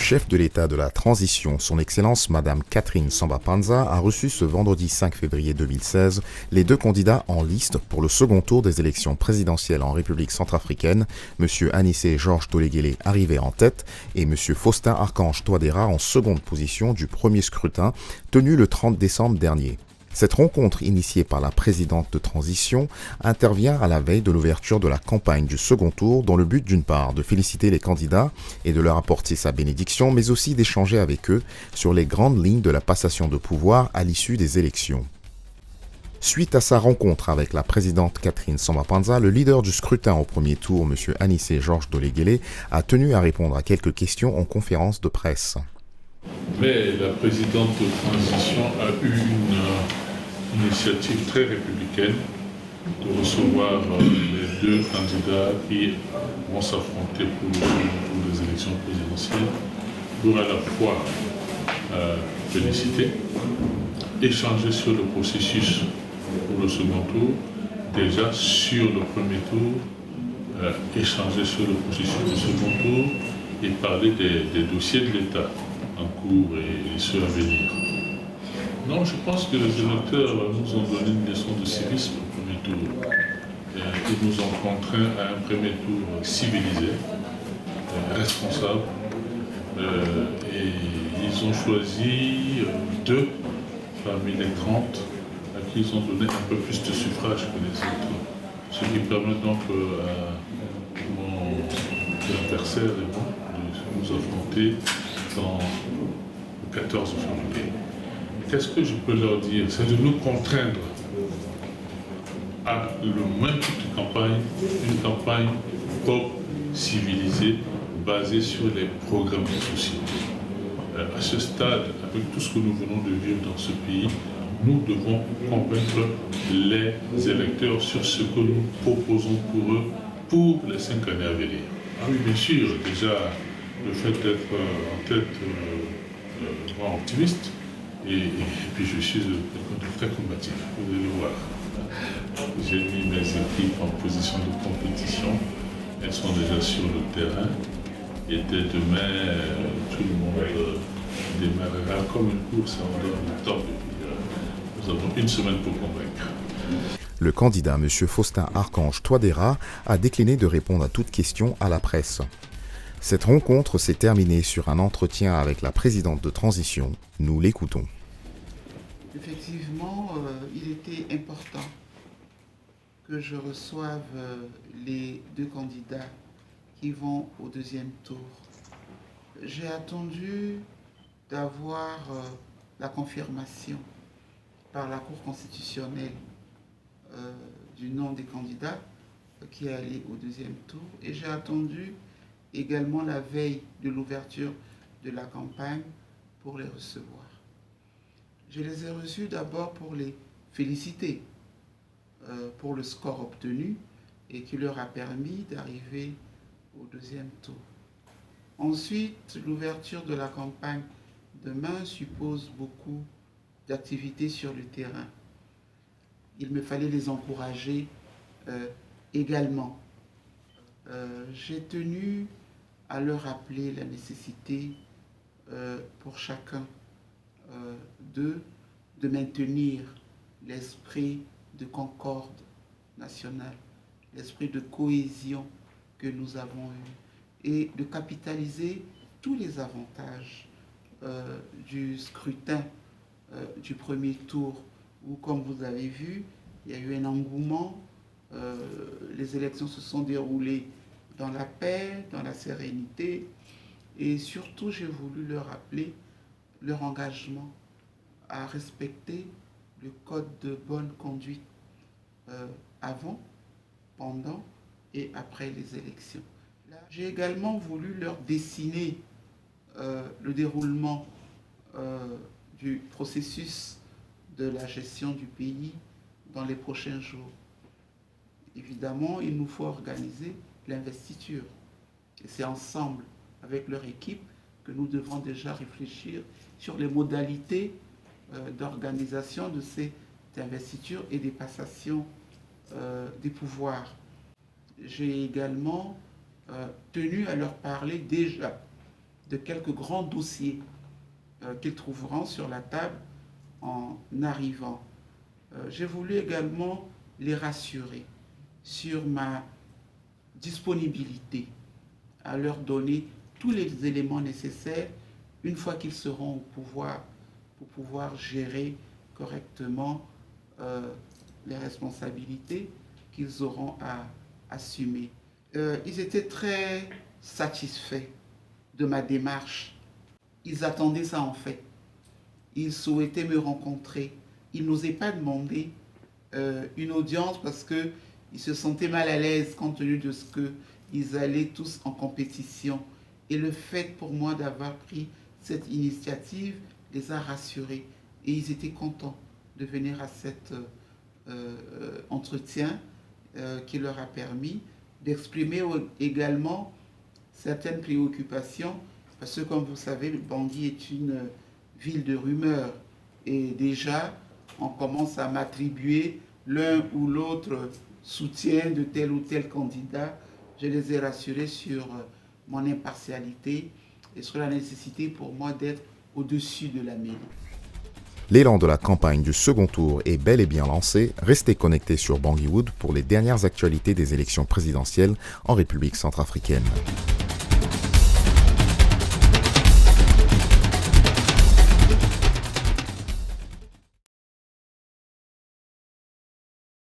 chef de l'État de la transition, son Excellence Madame Catherine Samba-Panza, a reçu ce vendredi 5 février 2016 les deux candidats en liste pour le second tour des élections présidentielles en République centrafricaine, M. Anissé Georges Toléguélé arrivé en tête et M. Faustin Archange Touadéra en seconde position du premier scrutin tenu le 30 décembre dernier. Cette rencontre initiée par la présidente de transition intervient à la veille de l'ouverture de la campagne du second tour dans le but d'une part de féliciter les candidats et de leur apporter sa bénédiction, mais aussi d'échanger avec eux sur les grandes lignes de la passation de pouvoir à l'issue des élections. Suite à sa rencontre avec la présidente Catherine Samba-Panza, le leader du scrutin au premier tour, M. Anissé Georges Toléguélé, a tenu à répondre à quelques questions en conférence de presse. Mais la présidente de transition a eu une initiative très républicaine de recevoir les deux candidats qui vont s'affronter pour les élections présidentielles, pour à la fois féliciter, échanger sur le processus pour le second tour, déjà sur le premier tour, échanger sur le processus du second tour et parler des dossiers de l'État en cours et ceux à venir. Non, je pense que les électeurs nous ont donné une leçon de civisme au premier tour. Ils nous ont contraints à un premier tour civilisé, responsable, et ils ont choisi deux parmi les 30 à qui ils ont donné un peu plus de suffrage que les autres. Ce qui permet donc à mon adversaire et moi de nous affronter dans le 14 février. Qu'est-ce que je peux leur dire? C'est de nous contraindre à le moins toute campagne, une campagne propre, civilisée, basée sur les programmes de société. À ce stade, avec tout ce que nous venons de vivre dans ce pays, nous devons convaincre les électeurs sur ce que nous proposons pour eux pour les 5 années à venir. Ah oui, bien sûr, déjà, le fait d'être en tête moi optimiste, et puis je suis quelqu'un de très combatif, vous allez le voir. J'ai mis mes équipes en position de compétition, elles sont déjà sur le terrain, et dès demain, tout le monde démarrera comme une course en dehors du top, et puis nous avons une semaine pour convaincre. Le candidat M. Faustin Archange Touadéra a décliné de répondre à toute question à la presse. Cette rencontre s'est terminée sur un entretien avec la présidente de transition. Nous l'écoutons. Effectivement, il était important que je reçoive les deux candidats qui vont au deuxième tour. J'ai attendu d'avoir la confirmation par la Cour constitutionnelle du nom des candidats qui allaient au deuxième tour et j'ai attendu également la veille de l'ouverture de la campagne pour les recevoir. Je les ai reçus d'abord pour les féliciter pour le score obtenu et qui leur a permis d'arriver au deuxième tour. Ensuite, l'ouverture de la campagne demain suppose beaucoup d'activités sur le terrain. Il me fallait les encourager également. J'ai tenu à leur rappeler la nécessité pour chacun d'eux de maintenir l'esprit de concorde nationale, l'esprit de cohésion que nous avons eu et de capitaliser tous les avantages du scrutin du premier tour où, comme vous avez vu, il y a eu un engouement, les élections se sont déroulées dans la paix, dans la sérénité, et surtout j'ai voulu leur rappeler leur engagement à respecter le code de bonne conduite avant, pendant et après les élections. J'ai également voulu leur dessiner le déroulement du processus de la gestion du pays dans les prochains jours. Évidemment, il nous faut organiser l'investiture. Et c'est ensemble, avec leur équipe, que nous devons déjà réfléchir sur les modalités d'organisation de cette investiture et des passations des pouvoirs. J'ai également tenu à leur parler déjà de quelques grands dossiers qu'ils trouveront sur la table en arrivant. J'ai voulu également les rassurer sur ma disponibilité à leur donner tous les éléments nécessaires une fois qu'ils seront au pouvoir pour pouvoir gérer correctement les responsabilités qu'ils auront à assumer. Ils étaient très satisfaits de ma démarche. Ils attendaient ça en fait. Ils souhaitaient me rencontrer. Ils n'osaient pas demander une audience parce qu'ils se sentaient mal à l'aise compte tenu de ce qu'ils allaient tous en compétition. Et le fait pour moi d'avoir pris cette initiative les a rassurés. Et ils étaient contents de venir à cet entretien qui leur a permis d'exprimer également certaines préoccupations. Parce que comme vous savez, Bangui est une ville de rumeurs. Et déjà, on commence à m'attribuer l'un ou l'autre soutien de tel ou tel candidat. Je les ai rassurés sur mon impartialité et sur la nécessité pour moi d'être au-dessus de la mêlée. L'élan de la campagne du second tour est bel et bien lancé. Restez connectés sur Bangui Wood pour les dernières actualités des élections présidentielles en République centrafricaine.